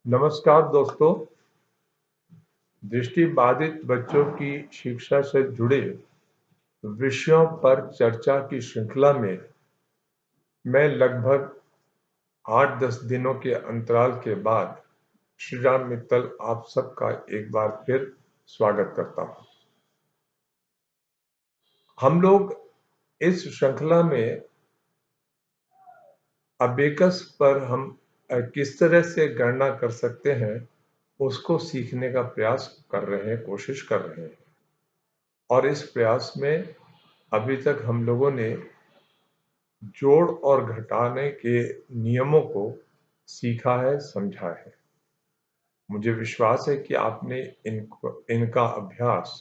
नमस्कार दोस्तों, दृष्टिबाधित बच्चों की शिक्षा से जुड़े विषयों पर चर्चा की श्रृंखला में मैं लगभग 8-10 दिनों के अंतराल के बाद श्रीराम मित्तल आप सबका एक बार फिर स्वागत करता हूं। हम लोग इस श्रृंखला में अबेकस पर हम किस तरह से गणना कर सकते हैं उसको सीखने का प्रयास कर रहे हैं, कोशिश कर रहे हैं। और इस प्रयास में अभी तक हम लोगों ने जोड़ और घटाने के नियमों को सीखा है, समझा है। मुझे विश्वास है कि आपने इनका अभ्यास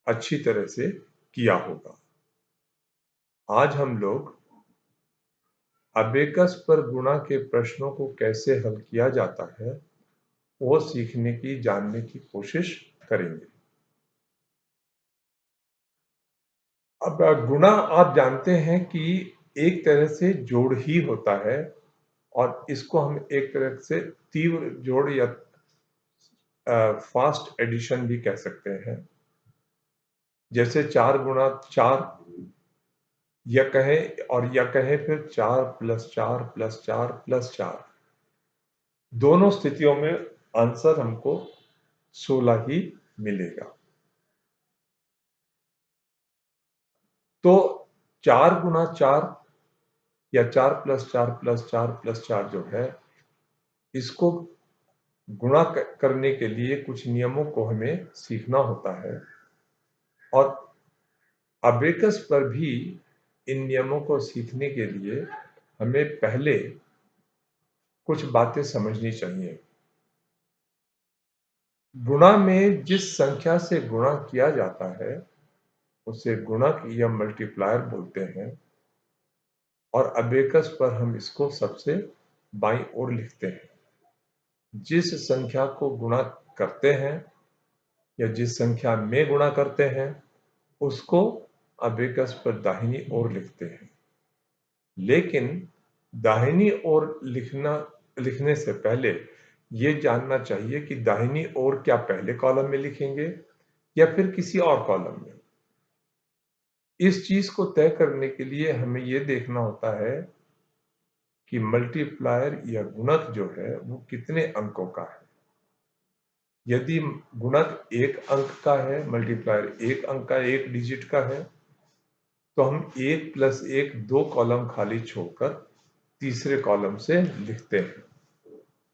अच्छी तरह से किया होगा। आज हम लोग अबेकस पर गुणा के प्रश्नों को कैसे हल किया जाता है वो सीखने की, जानने की कोशिश करेंगे। अब गुणा आप जानते हैं कि एक तरह से जोड़ ही होता है और इसको हम एक तरह से तीव्र जोड़ या फास्ट एडिशन भी कह सकते हैं। जैसे 4 गुणा 4 या कहें फिर 4 प्लस 4 प्लस 4 प्लस 4। दोनों स्थितियों में आंसर हमको 16 ही मिलेगा। तो 4 गुणा 4 या 4 प्लस 4 प्लस 4 प्लस 4 जो है, इसको गुणा करने के लिए कुछ नियमों को हमें सीखना होता है और अबेकस पर भी इन नियमों को सीखने के लिए हमें पहले कुछ बातें समझनी चाहिए। गुणा में जिस संख्या से गुणा किया जाता है उसे गुणक या मल्टीप्लायर बोलते हैं और अबेकस पर हम इसको सबसे बाईं ओर लिखते हैं। जिस संख्या को गुणा करते हैं या जिस संख्या में गुणा करते हैं उसको अबेकस पर दाहिनी ओर लिखते हैं। लेकिन दाहिनी ओर लिखने से पहले ये जानना चाहिए कि दाहिनी ओर क्या पहले कॉलम में लिखेंगे या फिर किसी और कॉलम में। इस चीज को तय करने के लिए हमें ये देखना होता है कि मल्टीप्लायर या गुणक जो है वो कितने अंकों का है। यदि गुणक 1 अंक का है, मल्टीप्लायर 1 अंक का, 1 डिजिट का है, तो हम 1 प्लस 1 2 कॉलम खाली छोड़कर तीसरे कॉलम से लिखते हैं।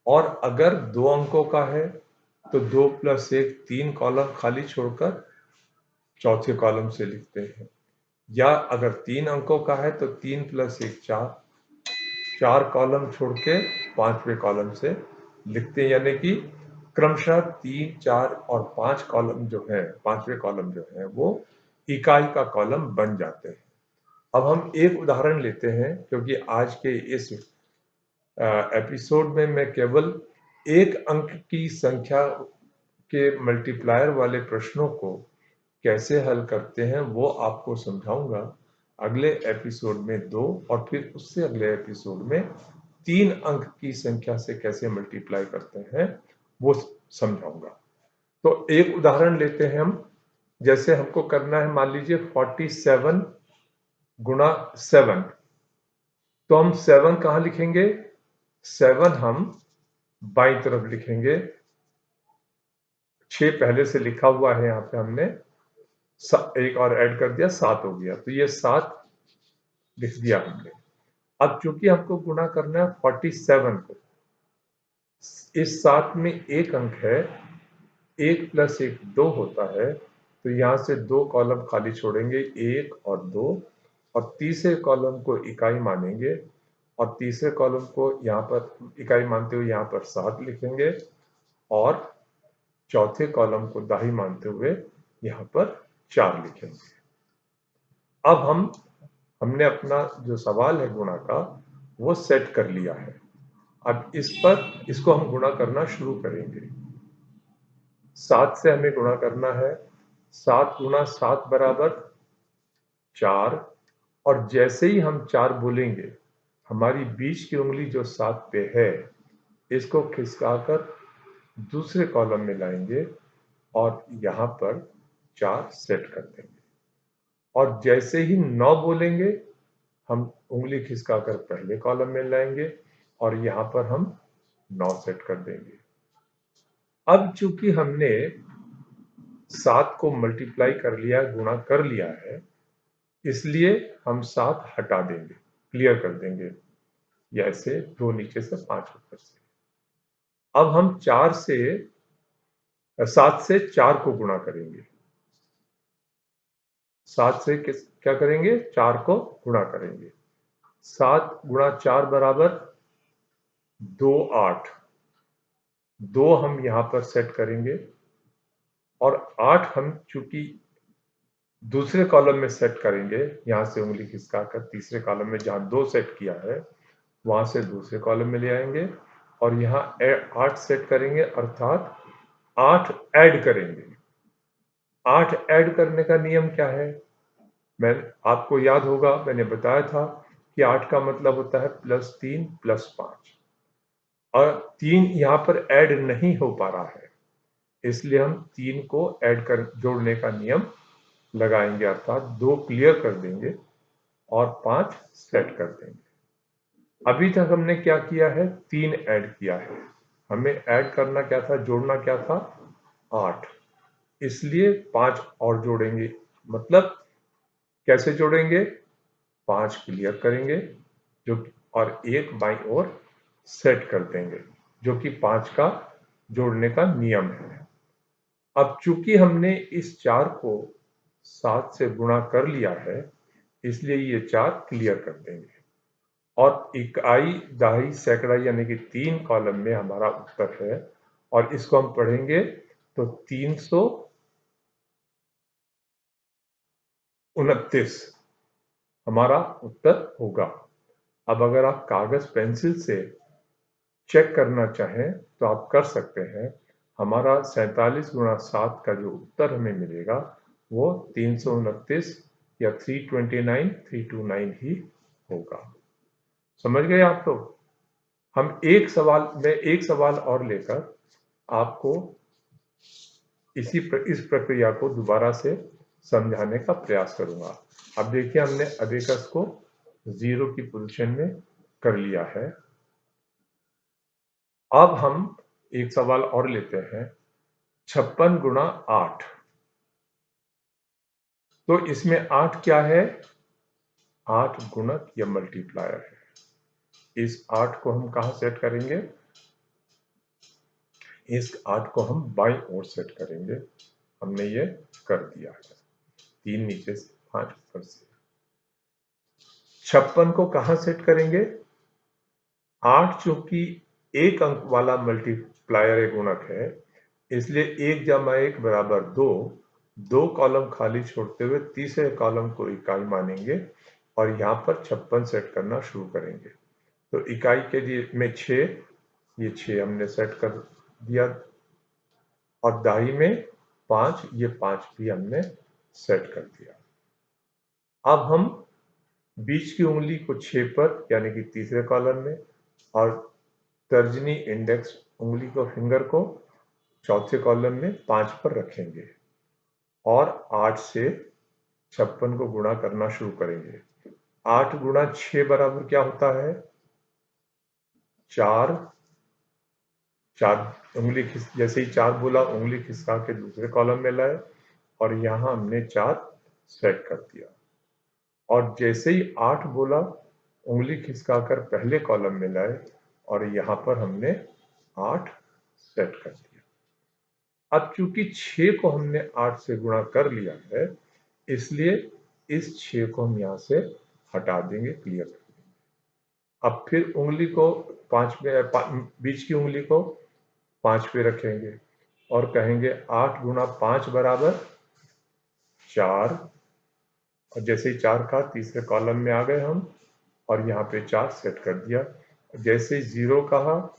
और अगर 2 अंकों का है तो 2 प्लस 1 3 कॉलम खाली छोड़कर चौथे कॉलम से लिखते हैं। या अगर 3 अंकों का है तो 3 प्लस 1 4 कॉलम छोड़ के पांचवें कॉलम से लिखते हैं। यानी कि क्रमशः 3, 4 और 5 कॉलम जो है, पांचवें कॉलम जो है वो इकाई का कॉलम बन जाते हैं। अब हम एक उदाहरण लेते हैं क्योंकि आज के इस एपिसोड में मैं केवल एक अंक की संख्या के मल्टीप्लायर वाले प्रश्नों को कैसे हल करते हैं वो आपको समझाऊंगा। अगले एपिसोड में 2 और फिर उससे अगले एपिसोड में 3 अंक की संख्या से कैसे मल्टीप्लाई करते हैं वो समझाऊंगा। तो एक उदाहरण लेते हैं हम। जैसे हमको करना है, मान लीजिए 47 गुणा 7। तो हम 7 कहां लिखेंगे? 7 हम बाईं तरफ लिखेंगे। 6 पहले से लिखा हुआ है, यहां पे हमने एक और ऐड कर दिया, 7 हो गया। तो ये 7 लिख दिया हमने। अब चूंकि हमको गुणा करना है 47 को, इस 7 में एक अंक है, 1 प्लस 1 2 होता है, तो यहां से 2 कॉलम खाली छोड़ेंगे, 1 और 2, और तीसरे कॉलम को इकाई मानेंगे और तीसरे कॉलम को यहां पर इकाई मानते हुए यहां पर 7 लिखेंगे और चौथे कॉलम को दाही मानते हुए यहां पर 4 लिखेंगे। अब हमने अपना जो सवाल है गुणा का वो सेट कर लिया है। अब इसको हम गुणा करना शुरू करेंगे। 7 से हमें गुणा करना है। 7 गुणा 7 बराबर 4। और जैसे ही हम 4 बोलेंगे, हमारी बीच की उंगली जो 7 पे है इसको खिसकाकर दूसरे कॉलम में लाएंगे और यहाँ पर 4 सेट कर देंगे। और जैसे ही 9 बोलेंगे हम उंगली खिसकाकर पहले कॉलम में लाएंगे और यहाँ पर हम 9 सेट कर देंगे। अब चूंकि हमने 7 को मल्टीप्लाई कर लिया, गुणा कर लिया है, इसलिए हम 7 हटा देंगे, क्लियर कर देंगे। ऐसे 2 नीचे से 5 ऊपर से। अब हम 7 से 4 को गुणा करेंगे। 7 से क्या करेंगे? 4 को गुणा करेंगे। 7 गुणा 4 बराबर 2, 8। 2 हम यहां पर सेट करेंगे और 8 हम चूंकि दूसरे कॉलम में सेट करेंगे, यहां से उंगली खिसकाकर तीसरे कॉलम में जहां 2 सेट किया है वहां से दूसरे कॉलम में ले आएंगे और यहाँ 8 सेट करेंगे, अर्थात 8 ऐड करेंगे। 8 ऐड करने का नियम क्या है? मैं आपको याद होगा, मैंने बताया था कि 8 का मतलब होता है +3 +5 और 3 यहाँ पर ऐड नहीं हो पा रहा है, इसलिए हम 3 को ऐड कर जोड़ने का नियम लगाएंगे, अर्थात 2 क्लियर कर देंगे और 5 सेट कर देंगे। अभी तक हमने क्या किया है? 3 ऐड किया है। हमें ऐड करना क्या था? जोड़ना क्या था? 8। इसलिए 5 और जोड़ेंगे। मतलब कैसे जोड़ेंगे? 5 क्लियर करेंगे जो और 1 बाईं ओर सेट कर देंगे, जो कि 5 का जोड़ने का नियम है। अब चूंकि हमने इस 4 को 7 से गुणा कर लिया है, इसलिए ये 4 क्लियर कर देंगे और इकाई, दहाई, सैकड़ा यानी कि 3 कॉलम में हमारा उत्तर है और इसको हम पढ़ेंगे तो 329 हमारा उत्तर होगा। अब अगर आप कागज पेंसिल से चेक करना चाहें तो आप कर सकते हैं। हमारा 47 गुणा 7 का जो उत्तर हमें मिलेगा वो 329 या 329 ही होगा। समझ गए आप लोग? हम एक सवाल और लेकर आपको इस प्रक्रिया को दोबारा से समझाने का प्रयास करूंगा। अब देखिए, हमने अबेकस को 0 की पोजीशन में कर लिया है। अब हम एक सवाल और लेते हैं, 56 गुणा 8। तो इसमें 8 क्या है? 8 गुणक या मल्टीप्लायर है। इस 8 को हम कहां सेट करेंगे? इस 8 को हम बाईं ओर सेट करेंगे। हमने ये कर दिया है। 3 नीचे से 5 ऊपर से। 56 को कहां सेट करेंगे? 8 चूंकि एक अंक वाला मल्टीप्लायर गुणक है, इसलिए 1 जमा 1 बराबर 2। 2 कॉलम खाली छोड़ते हुए तीसरे कॉलम को इकाई मानेंगे और यहाँ पर 56 सेट करना शुरू करेंगे। तो इकाई के लिए में 6, ये 6 हमने सेट कर दिया और दाई में 5, ये 5 भी हमने सेट कर दिया। अब हम बीच की उंगली को 6 पर यानी कि तीसरे कॉलम में और तर्जनी इंडेक्स उंगली को, फिंगर को चौथे कॉलम में 5 पर रखेंगे और 8 से 56 को गुणा करना शुरू करेंगे। 8 गुणा 6 बराबर क्या होता है? 4। 4 उंगली जैसे ही 4 बोला, उंगली खिसका के दूसरे कॉलम में लाए और यहां हमने 4 सेट कर दिया और जैसे ही 8 बोला, उंगली खिसकाकर पहले कॉलम में लाए और यहां पर हमने 8 सेट कर दिया। अब चूंकि 6 को हमने 8 से गुणा कर लिया है, इसलिए इस 6 को हम यहां से हटा देंगे, क्लियर कर देंगे। अब फिर उंगली को 5 में, बीच की उंगली को 5 पे रखेंगे और कहेंगे 8 गुणा 5 बराबर 4। और जैसे ही 4 का तीसरे कॉलम में आ गए हम और यहाँ पे 4 सेट कर दिया। जैसे ही 0 कहा,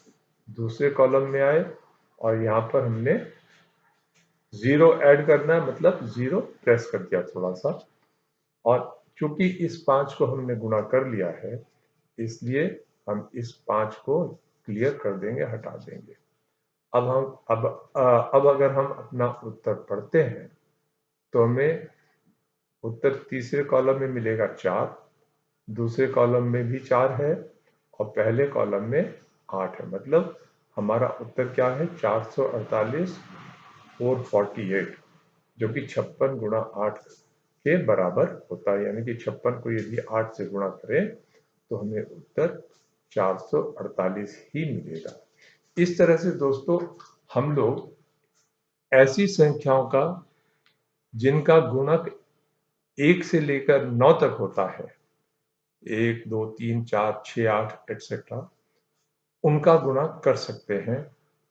दूसरे कॉलम में आए और यहाँ पर हमने 0 ऐड करना है, मतलब 0 प्रेस कर दिया थोड़ा सा। और चूंकि इस 5 को हमने गुणा कर लिया है, इसलिए हम इस 5 को क्लियर कर देंगे, हटा देंगे। अब अगर हम अपना उत्तर पढ़ते हैं तो हमें उत्तर तीसरे कॉलम में मिलेगा 4, दूसरे कॉलम में भी 4 है और पहले कॉलम में 8 है। मतलब हमारा उत्तर क्या है? 448 और 48, जो कि 56 गुणा 8 के बराबर होता है। यानी कि 56 को यदि 8 से गुणा करें तो हमें उत्तर 448 ही मिलेगा। इस तरह से दोस्तों हम लोग ऐसी संख्याओं का जिनका गुणक 1 से लेकर 9 तक होता है, 1, 2, 3, 4, 6, 8 एक्सेट्रा, उनका गुणा कर सकते हैं।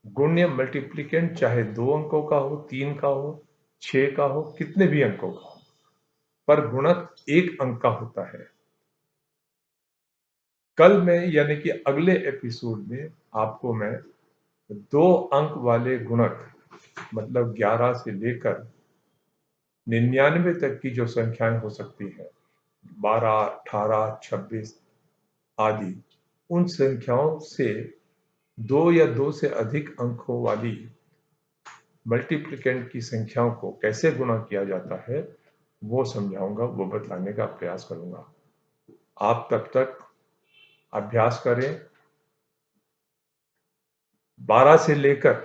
गुण्य मल्टीप्लिकेंट चाहे 2 अंकों का हो, 3 का हो, 6 का हो, कितने भी अंकों का हो, पर गुणक 1 अंक का होता है। कल मैं यानी कि अगले एपिसोड में आपको मैं 2 अंक वाले गुणक मतलब 11 से लेकर 99 तक की जो संख्याएं हो सकती है, 12, 18, 26 आदि, उन संख्याओं से 2 या 2 से अधिक अंकों वाली मल्टीप्लिकेंट की संख्याओं को कैसे गुणा किया जाता है वो समझाऊंगा, वो बताने का प्रयास करूंगा। आप तब तक अभ्यास करें। 12 से लेकर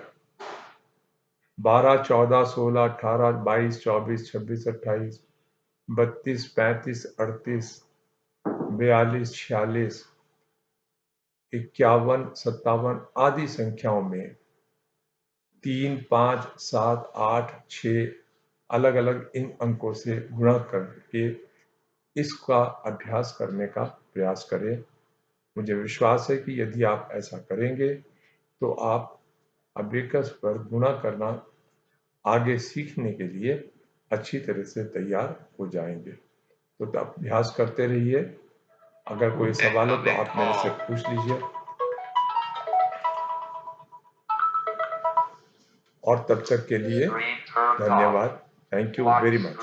12, 14, 16, 18, 22, 24, 26, 28, 32, 35, 38, 42, 46, 51, 57 आदि संख्याओं में 3, 5, 7, 8, 6 अलग अलग इन अंकों से गुणा करके इसका अभ्यास करने का प्रयास करें। मुझे विश्वास है कि यदि आप ऐसा करेंगे तो आप अबेकस पर गुणा करना आगे सीखने के लिए अच्छी तरह से तैयार हो जाएंगे। तो अभ्यास करते रहिए। अगर कोई सवाल हो तो आप मेरे से पूछ लीजिए। और तब तक के लिए धन्यवाद। Thank you very much.